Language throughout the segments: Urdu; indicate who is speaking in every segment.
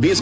Speaker 1: 20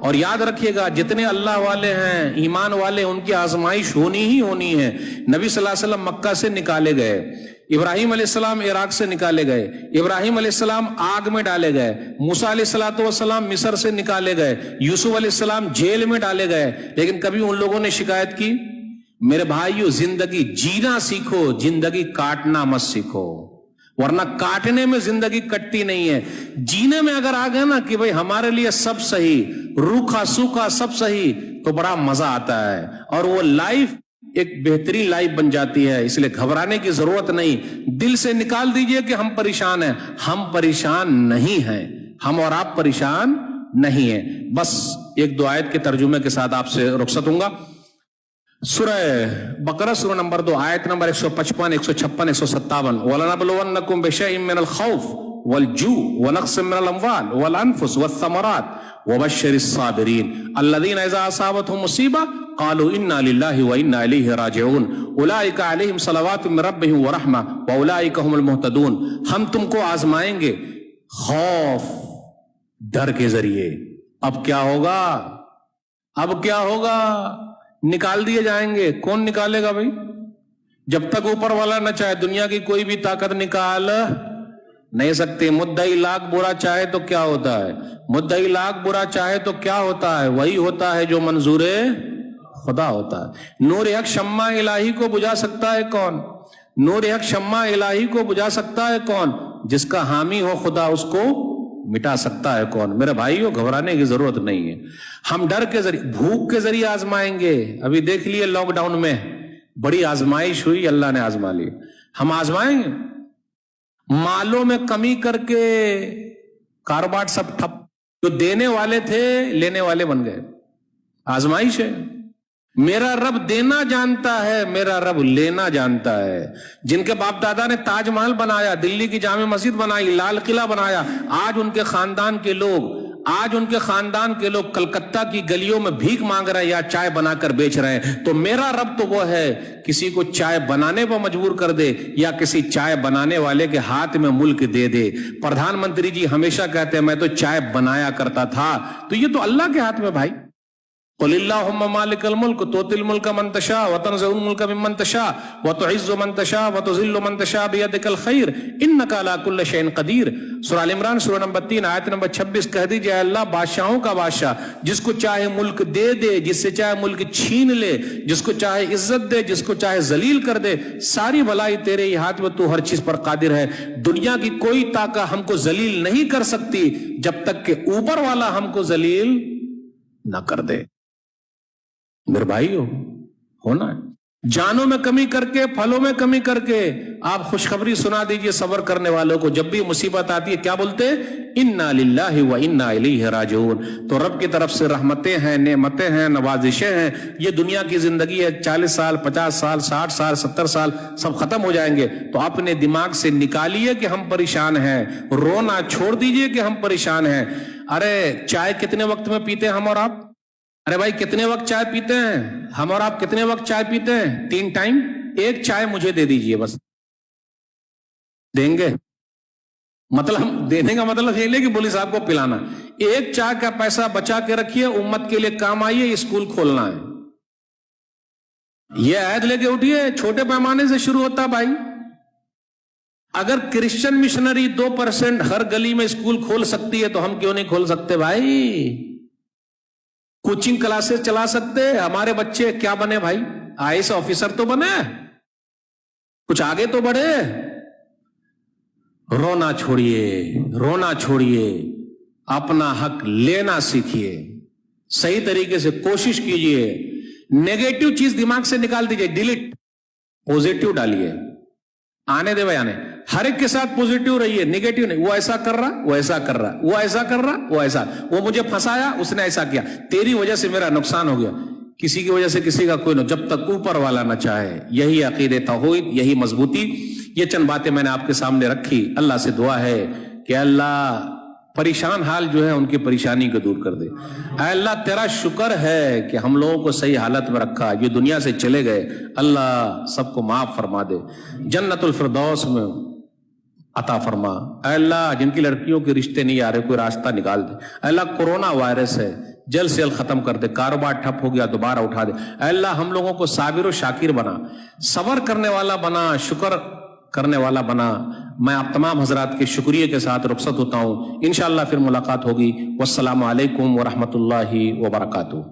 Speaker 1: اور یاد رکھیے گا جتنے اللہ والے ہیں ایمان والے ان کی آزمائش ہونی ہی ہونی ہے. نبی صلی اللہ علیہ وسلم مکہ سے نکالے گئے, ابراہیم علیہ السلام عراق سے نکالے گئے, ابراہیم علیہ السلام آگ میں ڈالے گئے, موسیٰ علیہ السلام مصر سے نکالے گئے, یوسف علیہ السلام جیل میں ڈالے گئے, لیکن کبھی ان لوگوں نے شکایت کی؟ میرے بھائیو زندگی جینا سیکھو, زندگی کاٹنا مت سیکھو, ورنہ کاٹنے میں زندگی کٹتی نہیں ہے. جینے میں اگر آ گئے نا کہ بھئی ہمارے لیے سب صحیح, روکھا سوکھا سب صحیح, تو بڑا مزہ آتا ہے اور وہ لائف ایک بہترین لائف بن جاتی ہے. اس لیے گھبرانے کی ضرورت نہیں. دل سے نکال دیجئے کہ ہم پریشان ہیں. ہم پریشان نہیں ہیں, ہم اور آپ پریشان نہیں ہیں. بس ایک دو آیت کے ترجمے کے ساتھ آپ سے رخصت ہوں گا. سورہ بقرہ سورہ نمبر 2 آیت نمبر 155 156 157. وَلَنَبْلُوَنَّكُمْ بِشَيْءٍ مِّنَ الْخَوْفِ وَالْجُوعِ وَنَقْصٍ مِّنَ الْأَمْوَالِ وَالْأَنفُسِ وَالثَّمَرَاتِ وَبَشِّرِ الصَّابِرِينَ الَّذِينَ إِذَا أَصَابَتْهُمْ مُصِيبَةٌ قَالُوا إِنَّا لِلَّهِ وَإِنَّا إِلَيْهِ رَاجِعُونَ أُولَٰئِكَ عَلَيْهِمْ صَلَوَاتٌ مِّن رَّبِّهِمْ وَرَحْمَةٌ وَأُولَٰئِكَ هُمُ الْمُهْتَدُونَ. ہم تم کو آزمائیں گے خوف ڈر کے ذریعے. اب کیا ہوگا؟ اب کیا ہوگا؟ نکال دیے جائیں گے. کون نکالے گا بھائی؟ جب تک اوپر والا نہ چاہے دنیا کی کوئی بھی طاقت نکال نہیں سکتی. مدعی لاکھ برا چاہے تو کیا ہوتا ہے؟ مدعی لاکھ برا چاہے تو کیا ہوتا ہے؟ وہی ہوتا ہے جو منظور خدا ہوتا ہے. نور حق شمع الہی کو بجھا سکتا ہے کون؟ نور حق شمع الہی کو بجھا سکتا ہے کون؟ جس کا حامی ہو خدا اس کو مٹا سکتا ہے کون؟ میرے بھائیو گھبرانے کی ضرورت نہیں ہے. ہم ڈر کے ذریعے بھوک کے ذریعے آزمائیں گے. ابھی دیکھ لیے لاک ڈاؤن میں بڑی آزمائش ہوئی, اللہ نے آزما لی. ہم آزمائیں گے. مالوں میں کمی کر کے کاروبار سب ٹھپ. جو دینے والے تھے لینے والے بن گئے. آزمائش ہے. میرا رب دینا جانتا ہے, میرا رب لینا جانتا ہے. جن کے باپ دادا نے تاج محل بنایا, دلی کی جامع مسجد بنائی, لال قلعہ بنایا, آج ان کے خاندان کے لوگ کلکتہ کی گلیوں میں بھیک مانگ رہے ہیں یا چائے بنا کر بیچ رہے ہیں. تو میرا رب تو وہ ہے کسی کو چائے بنانے پر مجبور کر دے یا کسی چائے بنانے والے کے ہاتھ میں ملک دے دے. پردھان منتری جی ہمیشہ کہتے ہیں میں تو چائے بنایا کرتا تھا. تو یہ تو اللہ کے ہاتھ میں بھائی. قل اللہم مالک الملک تؤتی الملک من تشاء وتنزع الملک ممن تشاء وتعز من تشاء وتذل من تشاء بیدک الخیر انک علی کل شیء قدیر. سورہ ال عمران سورہ نمبر 3 آیت نمبر 26. کہہ دیجئے اللہ بادشاہوں کا بادشاہ, جس کو چاہے ملک دے دے, جس سے چاہے ملک چھین لے, جس کو چاہے عزت دے, جس کو چاہے ذلیل کر دے. ساری بھلائی تیرے ہی ہاتھ میں, تو ہر چیز پر قادر ہے. دنیا کی کوئی طاقت ہم کو ذلیل نہیں کر سکتی جب تک کہ اوپر والا ہم کو ذلیل نہ کر دے. میرے بھائی ہونا ہے. جانوں میں کمی کر کے, پھلوں میں کمی کر کے آپ خوشخبری سنا دیجئے صبر کرنے والوں کو. جب بھی مصیبت آتی ہے کیا بولتے؟ انا للہ و انا الیہ راجعون. تو رب کی طرف سے رحمتیں ہیں, نعمتیں ہیں, نوازشیں ہیں. یہ دنیا کی زندگی ہے, 40 سال 50 سال 60 سال 70 سال سب ختم ہو جائیں گے. تو اپنے دماغ سے نکالیے کہ ہم پریشان ہیں, رونا چھوڑ دیجئے کہ ہم پریشان ہیں. ارے چائے کتنے وقت میں پیتے ہیں ہم اور آپ؟ ارے بھائی کتنے وقت چائے پیتے ہیں ہم اور آپ؟ کتنے وقت چائے پیتے ہیں؟ 3 ٹائم. ایک چائے مجھے دے دیجئے بس. دیں گے؟ مطلب دینے کا مطلب یہ لے کہ بولی صاحب کو پلانا. ایک چائے کا پیسہ بچا کے رکھیے, امت کے لیے کام آئیے, اسکول کھولنا ہے. یہ عہد لے کے اٹھیے. چھوٹے پیمانے سے شروع ہوتا بھائی. اگر کرسچن مشنری 2% ہر گلی میں اسکول کھول سکتی ہے تو ہم کیوں نہیں کھول سکتے بھائی؟ کوچنگ کلاسز چلا سکتے. ہمارے بچے کیا بنے بھائی؟ IAS آفیسر تو بنے, کچھ آگے تو بڑھے. رونا چھوڑیے, اپنا حق لینا سیکھیے, صحیح طریقے سے کوشش کیجئے. نیگیٹو چیز دماغ سے نکال دیجئے, ڈیلیٹ. پوزیٹو ڈالیے. آنے دے بھائی آنے. ہر ایک کے ساتھ پوزیٹو رہیے, نیگیٹو نہیں. وہ ایسا کر رہا, وہ ایسا کر رہا, وہ ایسا کر رہا, وہ ایسا, وہ مجھے پھنسایا, اس نے ایسا کیا, تیری وجہ سے میرا نقصان ہو گیا. کسی کی وجہ سے کسی کا کوئی نہ, جب تک اوپر والا نہ چاہے. یہی عقیدے توحید, یہی مضبوطی. یہ چند باتیں میں نے آپ کے سامنے رکھی. اللہ سے دعا ہے کہ اللہ پریشان حال جو ہے ان کی پریشانی کو دور کر دے. اے اللہ تیرا شکر ہے کہ ہم لوگوں کو صحیح حالت میں رکھا. یہ دنیا سے چلے گئے, اللہ سب کو معاف فرما دے, جنت الفردوس میں عطا فرما. اے اللہ جن کی لڑکیوں کے رشتے نہیں آ رہے کوئی راستہ نکال دے. اے اللہ کورونا وائرس ہے, جلد سے جلد ختم کر دے. کاروبار ٹھپ ہو گیا دوبارہ اٹھا دے. اے اللہ ہم لوگوں کو صابر و شاکر بنا, صبر کرنے والا بنا, شکر کرنے والا بنا. میں آپ تمام حضرات کے شکریہ کے ساتھ رخصت ہوتا ہوں. انشاءاللہ پھر ملاقات ہوگی. والسلام علیکم ورحمۃ اللہ وبرکاتہ.